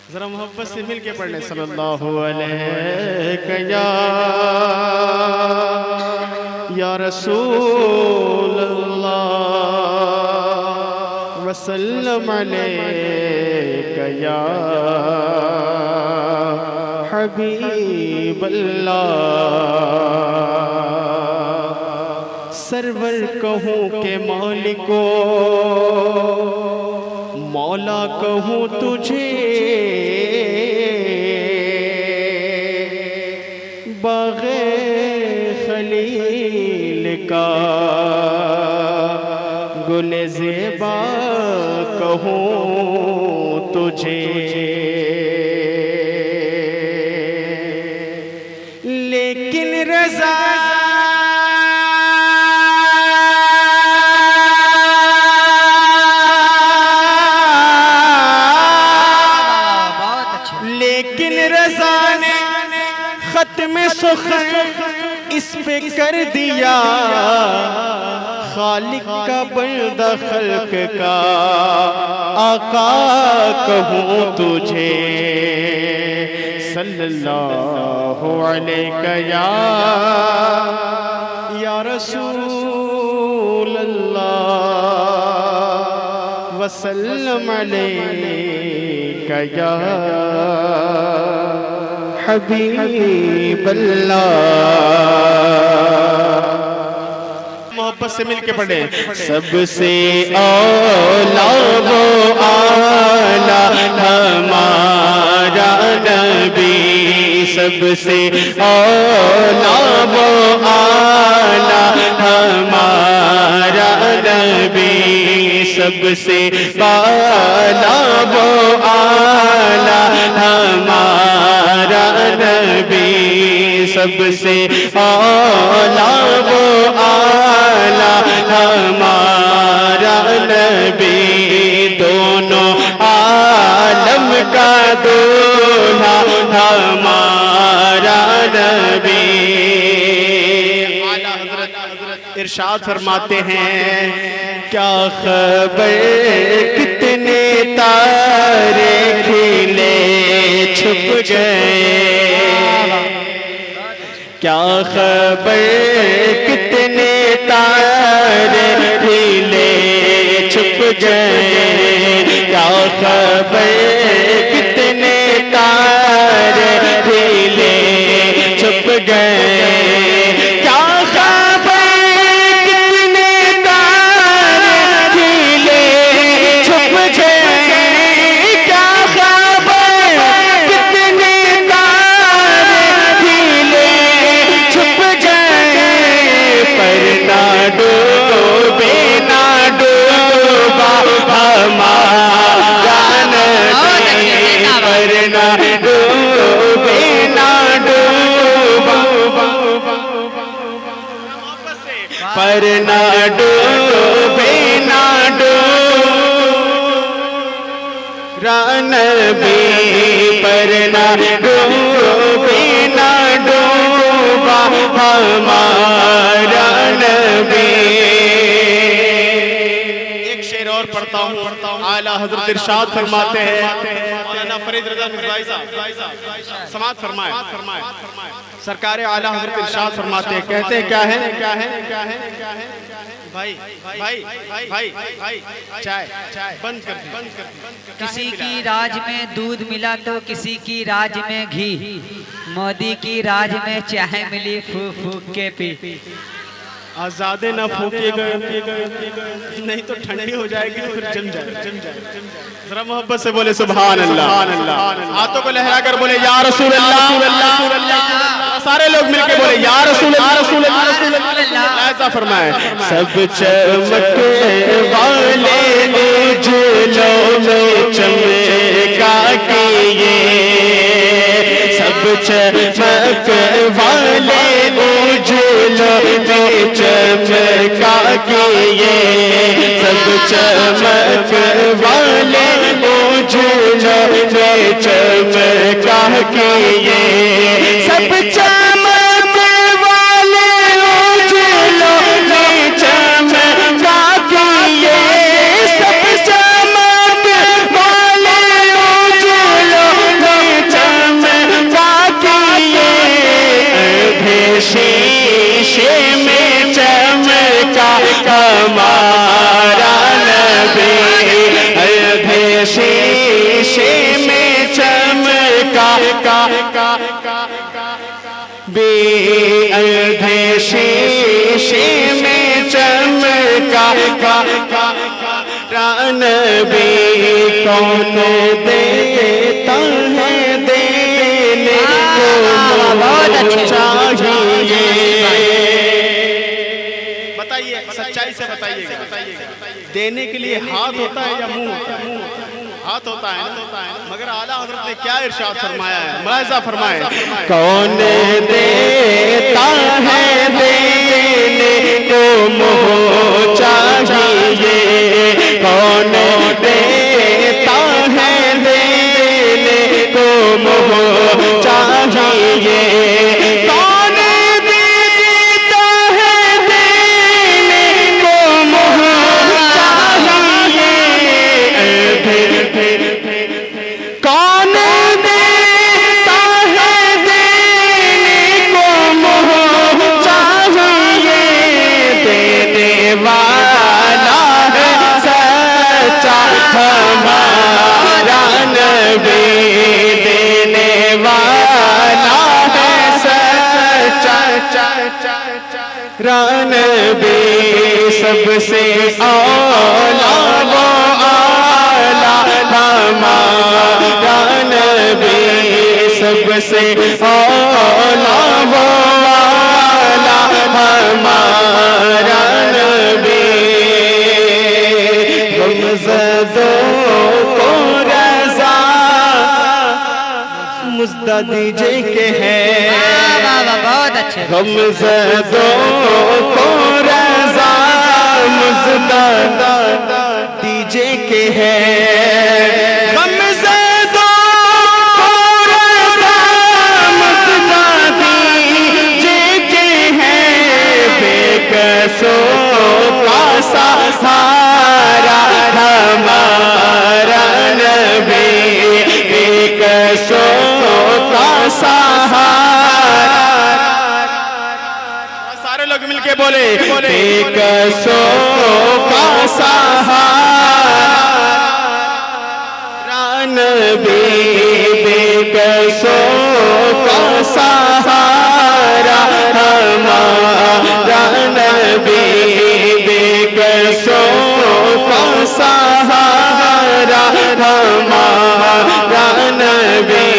जरा मोहब्बत से मिल के पढ़ने सल्लल्लाहु अलैहि या रसूल अल्लाह वसल्लम अलैका या हबीब अल्लाह। सरवर कहूँ के मालिको मौला कहूँ तुझे, बाग़े खलील का गुले ज़ेबा कहूँ तुझे। लेकिन रज़ा खत्म सुखन इस पे कर दिया, खालिक का बंदा खल्क का आका कहूँ तुझे। सल्लल्लाहु अलैका या रसूल अल्लाह वसल्लम अलैका या हबीब अल्लाह। मोहब्बत से मिलके पढ़े। सबसे औला वो आला हमारा नबी, सबसे औला वो आला हमारा नबी, सबसे बाला वो आला हमारा नबी, सबसे आला वो आला हमारा नबी, दोनों आलम का दूल्हा हमारा नबी। इरशाद फरमाते हैं क्या खबर कितने तारे खिले छुप गए, क्या खबर कितने तारे खिले छुप गए, क्या खबर कितने तारे खिले छुप गए, क्या खबर कितने तारे खिले छुप गए, क्या खबर कितने तारे खिले छुप गए, पर ना डूबे ना डूबा हमारा नबी, पर ना डूबे ना डूबा, पर ना डूबे ना डूबा नबी, पर ना डूबे ना डूबा हमारा नबी। एक शेर और पढ़ता हूँ। आला हजरत इरशाद फरमाते हैं, मौलाना फरीद रज़ा मिर्ज़ाई साहब समाअत फरमाए। सरकार आला हजरत इरशाद फरमाते हैं, कहते हैं क्या है भाई भाई भाई भाई चाय बंद कर दी। किसी की राज में दूध मिला तो किसी की राज में घी, मोदी की राज में चाय मिली फूक फूक के पी। आजादे ना फूकेगा नहीं तो ठंडी हो जाएगी, तो फिर जम जाए। जरा मोहब्बत से बोले सुभान अल्लाह। हाथों को लहरा कर बोले या रसूल अल्लाह। सारे लोग मिलके बोले या रसूल अल्लाह। ऐसा फरमाए सब चमके वाले उजलों में चमका किए, सब चमक वाले उजलों में चमका किए, सब चमक वाले उजलों में चमका किए, सब चमक वाले उजलों में चमका किए, सब चमक वाले उजलों बेअधे शीशे में चमका नबी कौन देता है देने को चाहिए। बताइए सच्चाई से बताइएगा, देने के लिए हाथ होता है या मुंह होता है? हाथ होता है ना, मगर आला हज़रत ने क्या इरशाद फरमाया है, मुलाहिज़ा फरमाए, कौन देता है देने को मुँह चाहिए, कौन देता है देने को मुँह चाहिए, कौन देता है देने को मुँह चाहिए, कौन देता है देने को मुँह चाहिए, देने वाला है सच्चा हमारा नबी, देने वाला है सच्चा नबी, सबसे औला वो आला हमारा नबी, सबसे औला वो आला हमारा नबी, गमज़दों को रज़ा मुज़्दा दीजिए के है, बहुत अच्छे, गमज़दों को रज़ा मुज़्दा दीजिए के है, गमज़दों को रज़ा मुज़्दा दीजिए के है, बेकसों का सहारा हमारा नबी, बेकसों का सहारा, सारे लोग मिलके बोले, बेकसों का सहारा नबी, बेकसों का सहारा हमारा नबी, बेकसों का सहारा हमारा नबी,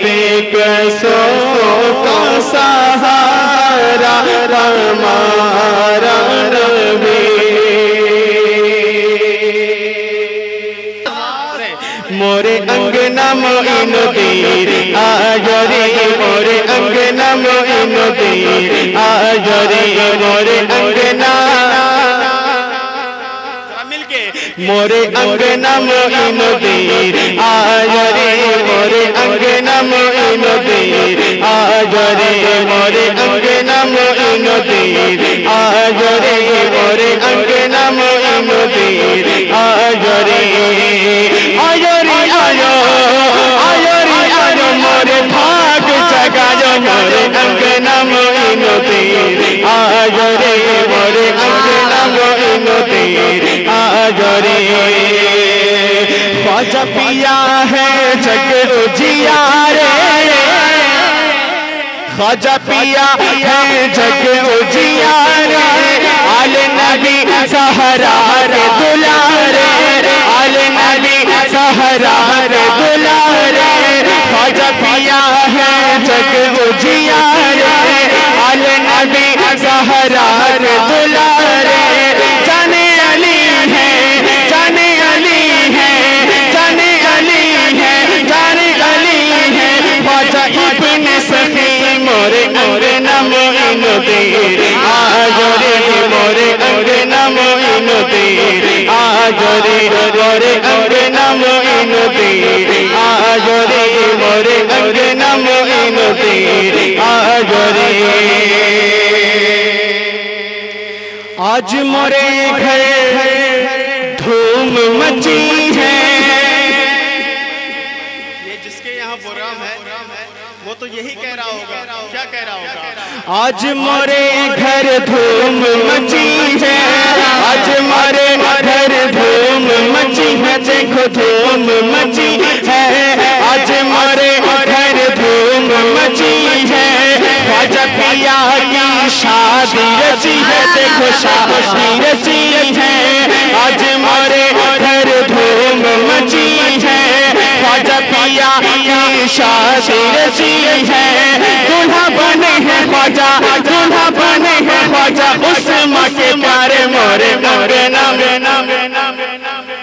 बेकसों का सहारा हमारा नबी। मोरे अंगना मोइन दीर आजरे, मोरे अंगना मोइन दीर आजरे, मोरे अंगना मोरे अंगना मोइन दीर आजरे, मोरे अंगना मोइन दीर आजरे, मोरे अंगना मोइन दीर आजरे, मोरे अंगना मोइन दीर आजरे, आजरे आयो आजरे आयो मोरे भाग जगायो, मोरे अंगना मोइन दीर आजरे, मोरे अंगना मोइन दीर आजरे, ख्वाजा पिया है जग उजियारे, ख्वाजा पिया है जग उजियारे, आले नबी सहरा रे दुलारे, आले नबी सहरा रे दुलारे, ख्वाजा पिया है जग उजियारे, आले नबी सहरा रे दुलारे, जाने अली है, जाने अली है, जाने अली है, जाने अली है, ख्वाजा इब्ने सखी मोरे अंगना मोइन दीर आजरे, मोरे अंगना मोइन दीर आजरे, मोरे अंगना मोइन दीर आजरे, मोरे अंगना मोइन दीर आजरे, आज मोरे घर धूम मची है, ये जिसके यहाँ प्रोग्राम है वो तो यही कह रहा होगा, क्या कह रहा होगा, आज मोरे घर धूम मची है, आज मोरे घर धूम मची है, देखो धूम मची है, आज मोरे घर धूम रची है, देखो शादी रची है, आज मोरे घर धूम मची है, ख्वाजा पिया की शादी रची है, दूल्हा बने हैं ख्वाजा, दूल्हा बने हैं ख्वाजा, उस माँ के प्यारे मोरे अंगना में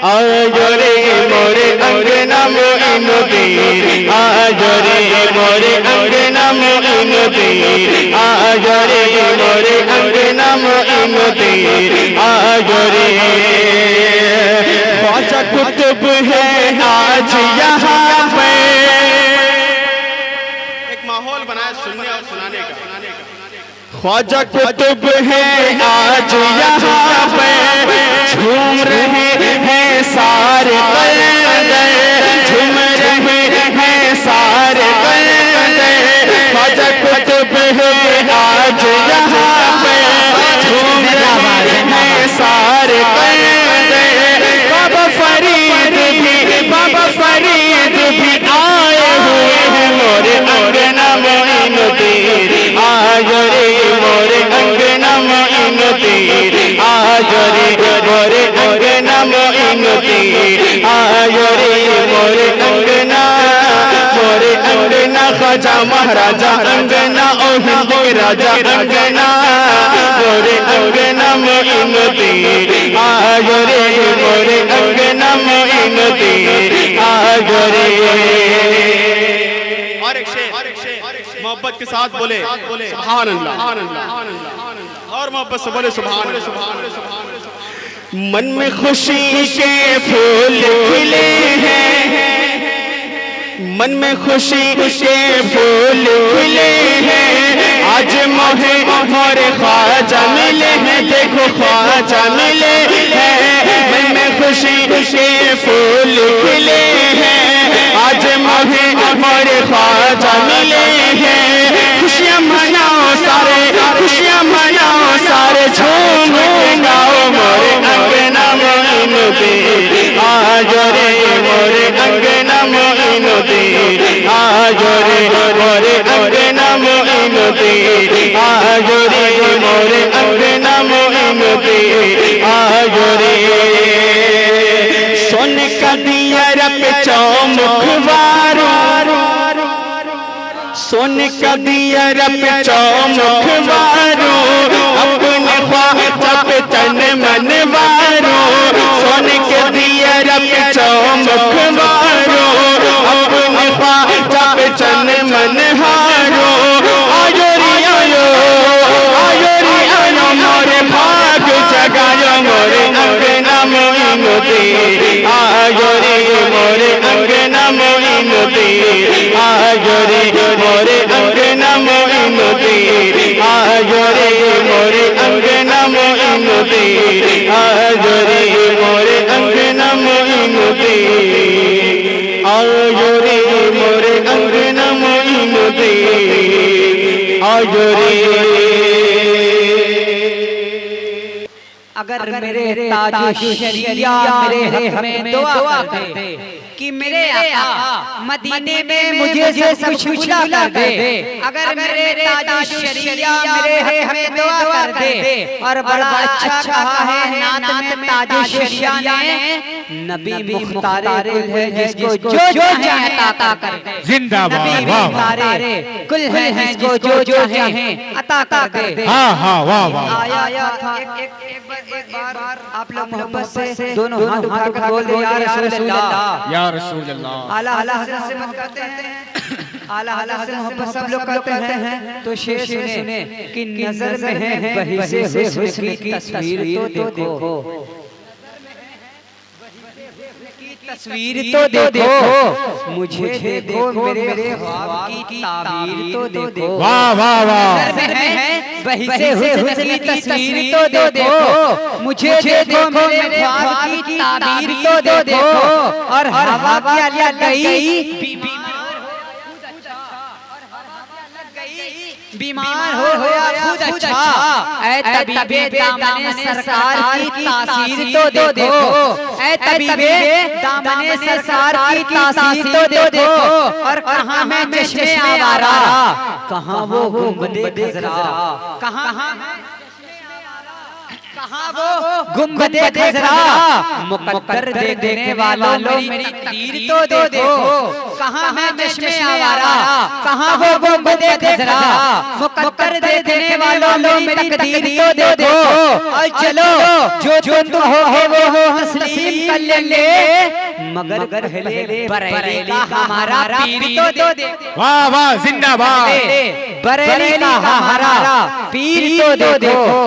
आजो रे मोरे अंगना मोइनुद्दीन, आजो रे मोरे अंगना मोइनुद्दीन, आजो रे मोरे अंगना मोइनुद्दीन, आजो रे ख्वाजा कुतुब है आज यहाँ पे। एक माहौल बनाया सुनने और सुनाने का। ख्वाजा कुतुब है आज यहाँ पे, झूम रहे हैं सारे बंदे, झूम रहे हैं सारे बंदे, ख्वाजा कुतुब है आज यहाँ पे, झूम रहे हैं सारे बंदे, बाबा फरीद भी आए हुए हैं मोरे अंगना मोइनुद्दीन, आजो रे मोरे अंगना मोइनुद्दीन, आजो रे मोरे अंगना मोइनुद्दीन, आजो रे मोरे अंगना ख्वाजा महाराजा अंगना, ओ हिंद के राजा अंगना, मोरे अंगना मोइनुद्दीन, आजो रे मोरे अंगना मोइनुद्दीन, आजो रे। और एक शेर मोहब्बत के साथ बोले सुभान अल्लाह, और मोहब्बत से बोले सुभान अल्लाह। मन में खुशी के फूल खिले हैं, मन में खुशी के फूल खिले हैं, आज मोहे मोरे ख्वाजा मिले हैं, देखो ख्वाजा मिले हैं, मन में खुशी के फूल खिले हैं, आज मोहे मोरे ख्वाजा मिले हैं, खुशियाँ मनाओ सारे, खुशियाँ मनाओ सारे, झूम गाओ मोरे अंगना मोइनुद्दीन, आजो रे मोरे अंगना मोइनुद्दीन, आजो रे मोरे अंगना मोइनुद्दीन, आजो रे मोरे अंगना मोइनुद्दीन, आजो रे। सोने का दिया रब चौमुख वारो, सोने का दिया रब चौमुख वारो, अपने ख्वाजा पे तन मन वारो, सोने के दिया रब चौमुख वारो, अपने ख्वाजा पे तन मन हारो, आजो रे आयो, आयो रे आयो मोरे भाग जगायो मोरे अंगना मोइनुद्दीन, आजो रे मोरे अंगना मोइनुद्दीन, आजो रे मोरे अंगना मोइनुद्दीन, आजो रे मोरे अंगना मोइनुद्दीन, आजो रे मोरे अंगना मोइनुद्दीन, आजो रे मोरे अंगना मोइनुद्दीन, आजो रे। अगर मेरे ताज शरिया मेरे हक में दुआ कर दे कि मेरे आका मदीने में मुझे से कुछ पूछा कर दे, अगर मेरे ताज शरिया मेरे हक में दुआ कर दे, और बड़ा अच्छा कहा है नात में ताज शरिया ने, नबी मुख्तार कुल है जिसको जो चाहे अता कर दे, जिंदाबाद, नबी मुख्तार कुल है जिसको जो चाहे अता कर दे। हाँ हाँ वाह वाह। आया था एक बार आप लोग मोहब्बत से दोनों हाथ उठाकर बोल दे या रसूल अल्लाह, या रसूल अल्लाह। आला आला हज़रत से मत करते हैं, आला आला से मोहब्बत सब लोग करते हैं, तो शेर सुने कि नजर में है बही से हुस्न की तस्वीर तो देखो, तस्वीर तो देखो, मुझे देखो मेरे ख्वाब की ताबीर तो देखो, वाह वाह वाह। नजर में है बही से हुस्न की तस्वीर तो देखो, मुझे देखो मेरे ख्वाब की ताबीर तो देखो, और हवा क्या लग गई बीमार हो या खुद अच्छा, ऐ तबीबे दामने सरकार की तासीर तो देखो, ऐ तबीबे दामने सरकार की तासीर तो देखो, और कहाँ मैं चश्मे आवारा, कहाँ वो गुंबदे खजरा, कहाँ कहाँ वो गुंबदे खजरा मुकद्दर देखने वालों मेरी तकदीर तो देखो। कहाँ है चश्मे आवारा, कहाँ वो गुंबदे खजरा मुकद्दर देखने वालों मेरी तकदीर तो देखो। और चलो जो तुम कहोगे वो तस्लीम कर लेंगे, मगर पहले बरेली का हमारा पीर तो देखो। वाह वाह जिंदाबाद। बरेली का हमारा पीर तो देखो।